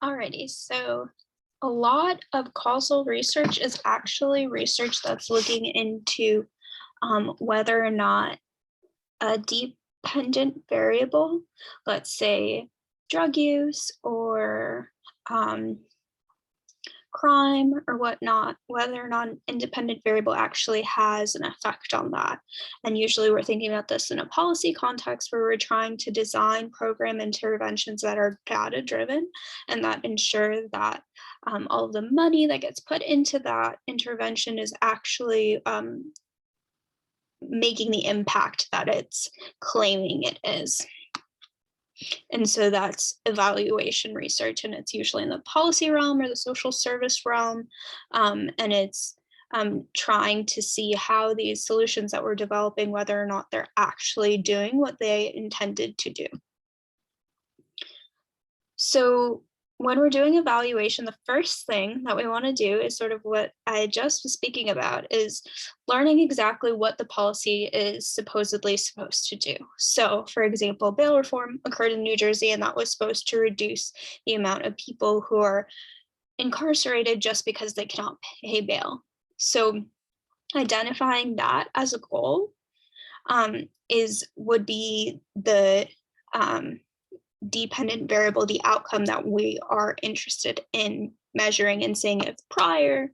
Alrighty, so a lot of causal research is actually research that's looking into whether or not a dependent variable, let's say drug use or um, crime or whatnot, whether or not an independent variable actually has an effect on that. And usually we're thinking about this in a policy context where we're trying to design program interventions that are data driven and that ensure that all of the money that gets put into that intervention is actually making the impact that it's claiming it is. And so that's evaluation research, and it's usually in the policy realm or the social service realm. And it's trying to see how these solutions that we're developing, whether or not they're actually doing what they intended to do. So when we're doing evaluation, the first thing that we want to do is sort of what I just was speaking about, is learning exactly what the policy is supposedly supposed to do. So for example, bail reform occurred in New Jersey, and that was supposed to reduce the amount of people who are incarcerated just because they cannot pay bail. So identifying that as a goal would be the dependent variable, the outcome that we are interested in measuring and seeing if prior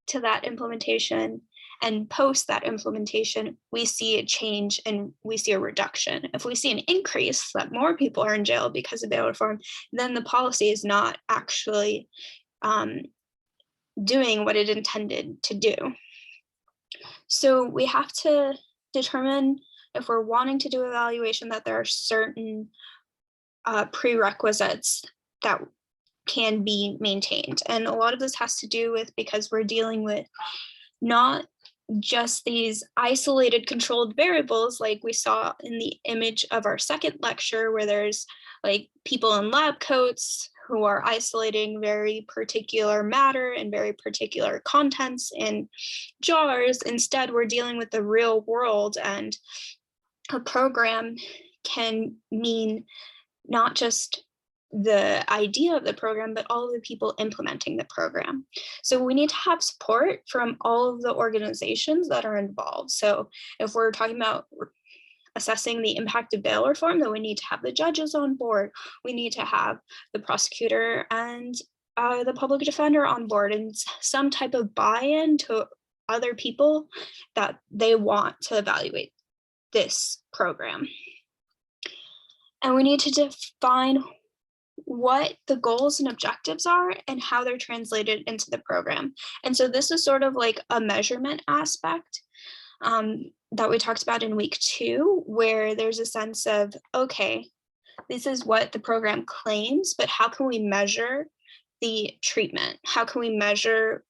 to that implementation and post that implementation, we see a change and we see a reduction. If we see an increase that more people are in jail because of bail reform, then the policy is not actually doing what it intended to do. So we have to determine, if we're wanting to do evaluation, that there are certain prerequisites that can be maintained. And a lot of this has to do with, because we're dealing with not just these isolated controlled variables like we saw in the image of our second lecture, where there's like people in lab coats who are isolating very particular matter and very particular contents in jars. Instead, we're dealing with the real world, and a program can mean not just the idea of the program, but all of the people implementing the program. So we need to have support from all of the organizations that are involved. So if we're talking about assessing the impact of bail reform, then we need to have the judges on board. We need to have the prosecutor and the public defender on board, and some type of buy-in to other people that they want to evaluate this program. And we need to define what the goals and objectives are and how they're translated into the program. And so this is sort of like a measurement aspect that we talked about in week 2, where there's a sense of, okay, this is what the program claims, but how can we measure the treatment? How can we measure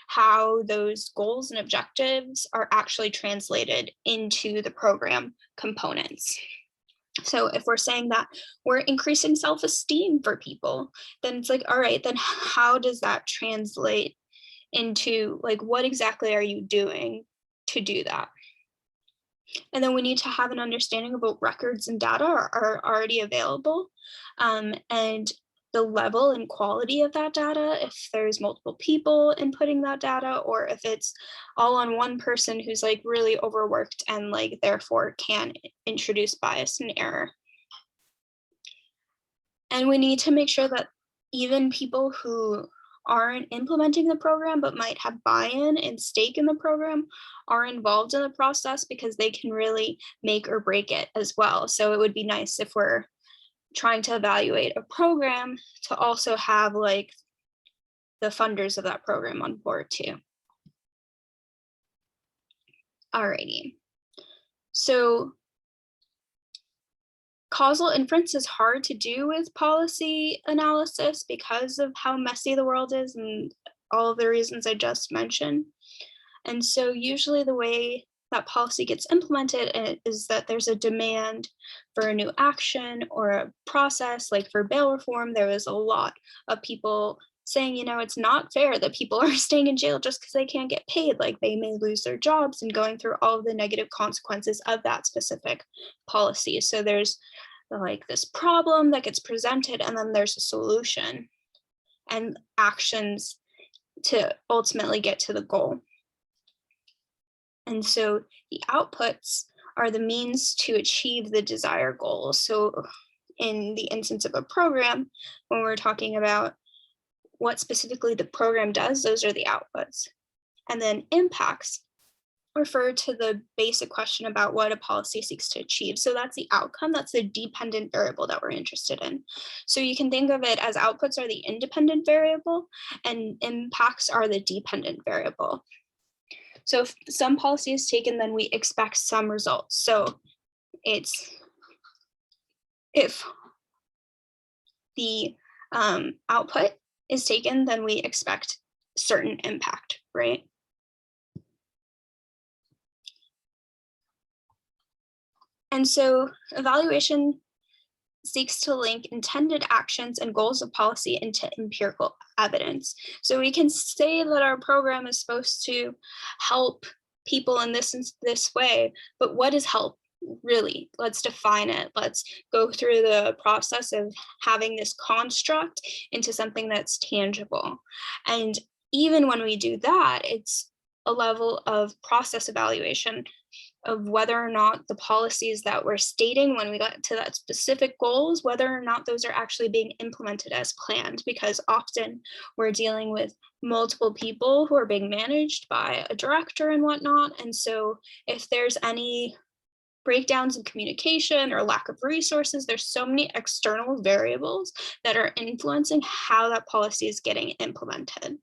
how those goals and objectives are actually translated into the program components? So if we're saying that we're increasing self-esteem for people, then it's like, all right, then how does that translate into, like, what exactly are you doing to do that? And then we need to have an understanding of what records and data are already available, and the level and quality of that data, if there's multiple people inputting that data, or if it's all on one person who's like really overworked and like therefore can introduce bias and error. And we need to make sure that even people who aren't implementing the program but might have buy-in and stake in the program are involved in the process, because they can really make or break it as well. So it would be nice if we're trying to evaluate a program to also have like the funders of that program on board too. Alrighty. So causal inference is hard to do with policy analysis because of how messy the world is and all of the reasons I just mentioned. And so usually the way that policy gets implemented is that there's a demand for a new action or a process. Like for bail reform, there was a lot of people saying, it's not fair that people are staying in jail just because they can't get paid. Like they may lose their jobs, and going through all of the negative consequences of that specific policy. So there's like this problem that gets presented, and then there's a solution and actions to ultimately get to the goal. And so the outputs are the means to achieve the desired goal. So in the instance of a program, when we're talking about what specifically the program does, those are the outputs. And then impacts refer to the basic question about what a policy seeks to achieve. So that's the outcome, that's the dependent variable that we're interested in. So you can think of it as outputs are the independent variable and impacts are the dependent variable. So if some policy is taken, then we expect some results. So it's if the output is taken, then we expect certain impact, right? And so evaluation seeks to link intended actions and goals of policy into empirical evidence. So we can say that our program is supposed to help people in this way, but what is help really? Let's define it. Let's go through the process of having this construct into something that's tangible. And even when we do that, it's a level of process evaluation of whether or not the policies that we're stating when we got to that specific goals, whether or not those are actually being implemented as planned, because often we're dealing with multiple people who are being managed by a director and whatnot. And so if there's any breakdowns in communication or lack of resources, there's so many external variables that are influencing how that policy is getting implemented.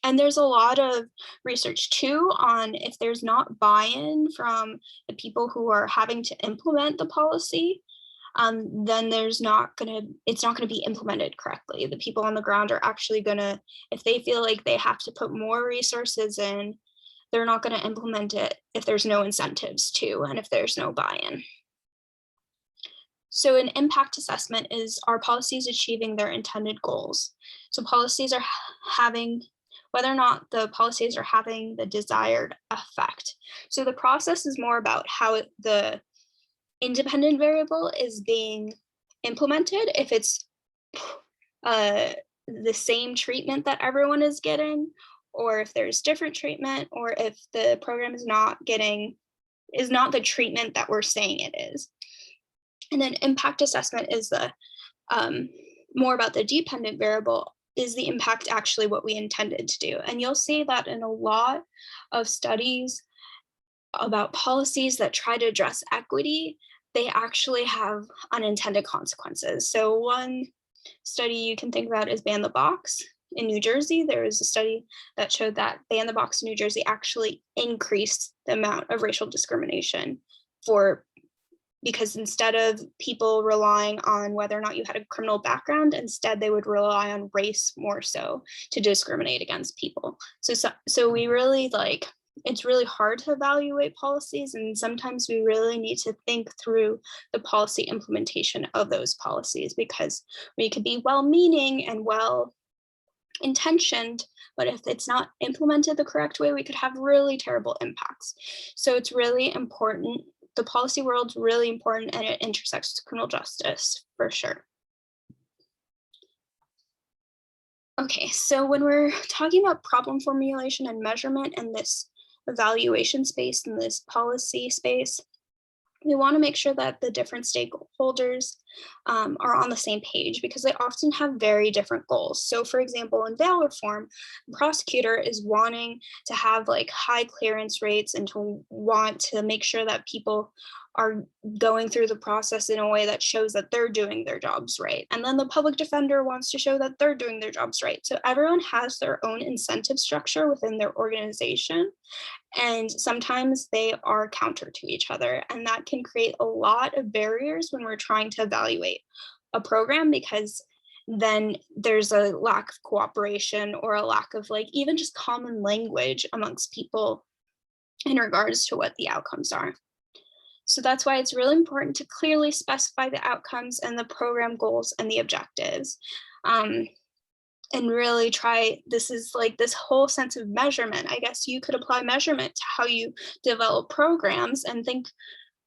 And there's a lot of research too on if there's not buy-in from the people who are having to implement the policy, then it's not gonna be implemented correctly. The people on the ground are actually gonna, if they feel like they have to put more resources in, they're not gonna implement it if there's no incentives to, and if there's no buy-in. So an impact assessment is, are policies achieving their intended goals? So policies are having, whether or not the policies are having the desired effect. So the process is more about how the independent variable is being implemented, if it's the same treatment that everyone is getting, or if there's different treatment, or if the program is not the treatment that we're saying it is. And then impact assessment is the more about the dependent variable. Is the impact actually what we intended to do? And you'll see that in a lot of studies about policies that try to address equity, they actually have unintended consequences. So one study you can think about is Ban the Box in New Jersey. There was a study that showed that Ban the Box in New Jersey actually increased the amount of racial discrimination because instead of people relying on whether or not you had a criminal background, instead they would rely on race more so to discriminate against people. So we really it's really hard to evaluate policies, and sometimes we really need to think through the policy implementation of those policies, because we could be well-meaning and well-intentioned, but if it's not implemented the correct way, we could have really terrible impacts. So it's really important. The policy world's really important, and it intersects with criminal justice for sure. Okay, so when we're talking about problem formulation and measurement in this evaluation space, in this policy space, we want to make sure that the different stakeholders are on the same page, because they often have very different goals. So for example, in bail reform, the prosecutor is wanting to have high clearance rates and to want to make sure that people are going through the process in a way that shows that they're doing their jobs right. And then the public defender wants to show that they're doing their jobs right. So everyone has their own incentive structure within their organization. And sometimes they are counter to each other. And that can create a lot of barriers when we're trying to evaluate a program, because then there's a lack of cooperation or a lack of even just common language amongst people in regards to what the outcomes are. So that's why it's really important to clearly specify the outcomes and the program goals and the objectives. And really this is this whole sense of measurement. I guess you could apply measurement to how you develop programs and think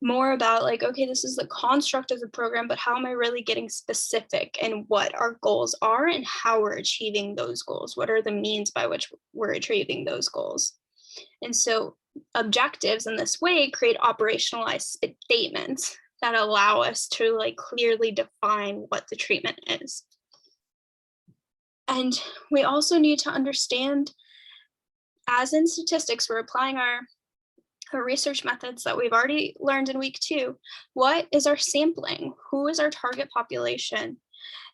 more about like, okay, this is the construct of the program, but how am I really getting specific and what our goals are and how we're achieving those goals? What are the means by which we're achieving those goals? And so objectives in this way create operationalized statements that allow us to like clearly define what the treatment is. And we also need to understand, as in statistics, we're applying our research methods that we've already learned in week 2. What is our sampling? Who is our target population?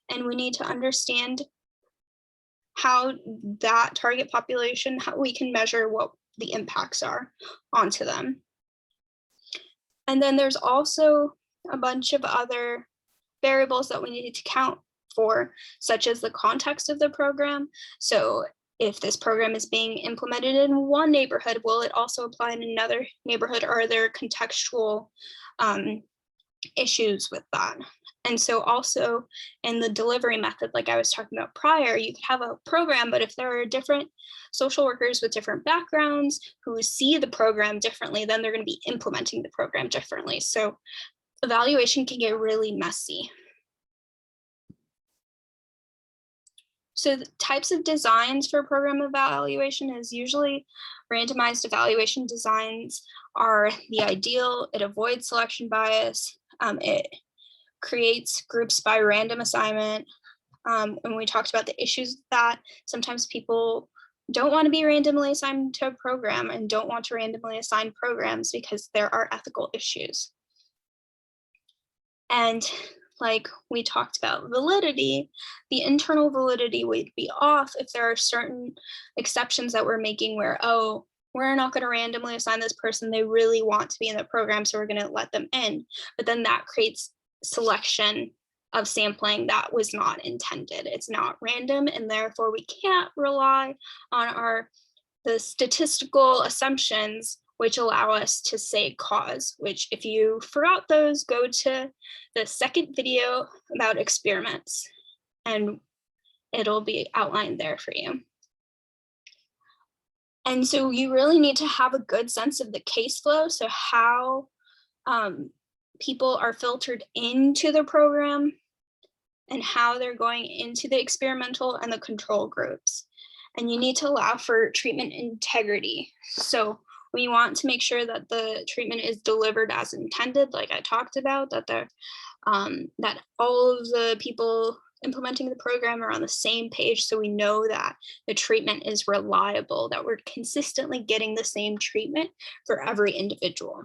And we need to understand how that target population, how we can measure what the impacts are onto them. And then there's also a bunch of other variables that we need to count for, such as the context of the program. So if this program is being implemented in one neighborhood, will it also apply in another neighborhood? Or are there contextual issues with that? And so also in the delivery method, like I was talking about prior, you could have a program, but if there are different social workers with different backgrounds who see the program differently, then they're going to be implementing the program differently. So evaluation can get really messy. So the types of designs for program evaluation is usually randomized evaluation designs are the ideal. It avoids selection bias. It creates groups by random assignment. And we talked about the issues with that. Sometimes people don't want to be randomly assigned to a program and don't want to randomly assign programs because there are ethical issues. And like we talked about validity, the internal validity would be off if there are certain exceptions that we're making where, oh, we're not going to randomly assign this person. They really want to be in the program, so we're going to let them in. But then that creates selection of sampling that was not intended. It's not random, and therefore we can't rely on the statistical assumptions which allow us to say cause, which if you forgot those, go to the second video about experiments and it'll be outlined there for you. And so you really need to have a good sense of the case flow. So how people are filtered into the program and how they're going into the experimental and the control groups. And you need to allow for treatment integrity. So we want to make sure that the treatment is delivered as intended, like I talked about, that that all of the people implementing the program are on the same page, so we know that the treatment is reliable, that we're consistently getting the same treatment for every individual.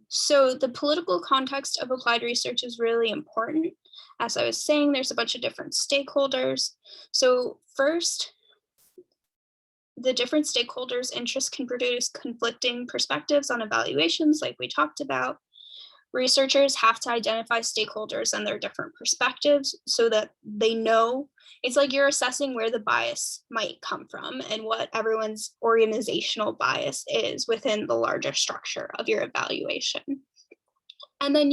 So the political context of applied research is really important. As I was saying, there's a bunch of different stakeholders. So first, the different stakeholders' interests can produce conflicting perspectives on evaluations, like we talked about. Researchers have to identify stakeholders and their different perspectives so that they know. It's like you're assessing where the bias might come from and what everyone's organizational bias is within the larger structure of your evaluation. And then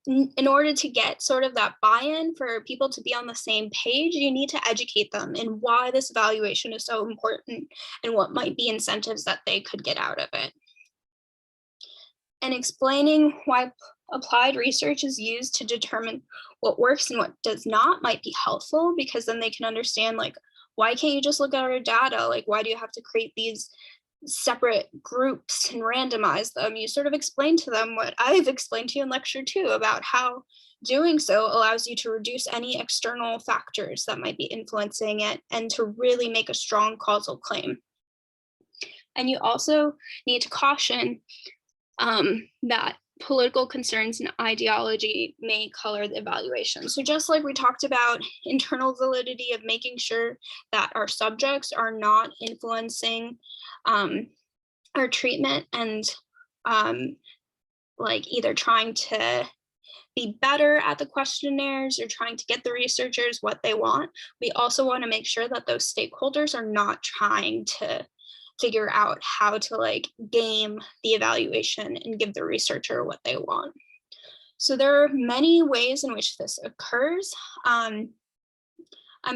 in order to get sort of that buy-in for people to be on the same page, you need to educate them in why this evaluation is so important and what might be incentives that they could get out of it. And explaining why applied research is used to determine what works and what does not might be helpful, because then they can understand, like, why can't you just look at our data? Like, why do you have to create these separate groups and randomize them? You sort of explain to them what I've explained to you in lecture 2 about how doing so allows you to reduce any external factors that might be influencing it and to really make a strong causal claim. And you also need to caution that political concerns and ideology may color the evaluation. So just like we talked about internal validity of making sure that our subjects are not influencing our treatment and like either trying to be better at the questionnaires or trying to get the researchers what they want, we also want to make sure that those stakeholders are not trying to figure out how to like game the evaluation and give the researcher what they want. So there are many ways in which this occurs. I'm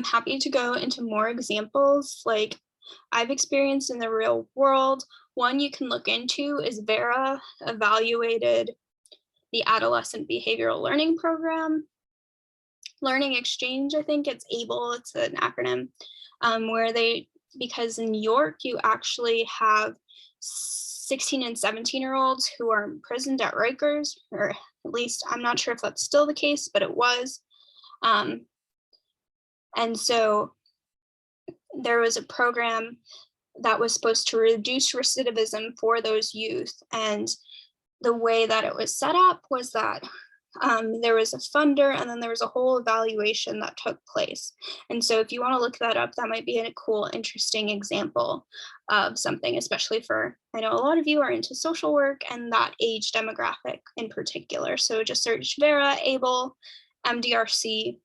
happy to go into more examples like I've experienced in the real world. one you can look into is Vera evaluated the Adolescent Behavioral Learning Program. Learning Exchange, I think it's ABLE, it's an acronym, where because in New York, you actually have 16 and 17-year-olds who are imprisoned at Rikers, or at least I'm not sure if that's still the case, but it was. And so there was a program that was supposed to reduce recidivism for those youth. And the way that it was set up was that there was a funder and then there was a whole evaluation that took place. And so if you want to look that up, that might be a cool, interesting example of something, especially for, I know a lot of you are into social work and that age demographic in particular. So just search Vera, ABLE, MDRC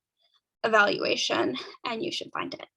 evaluation, and you should find it.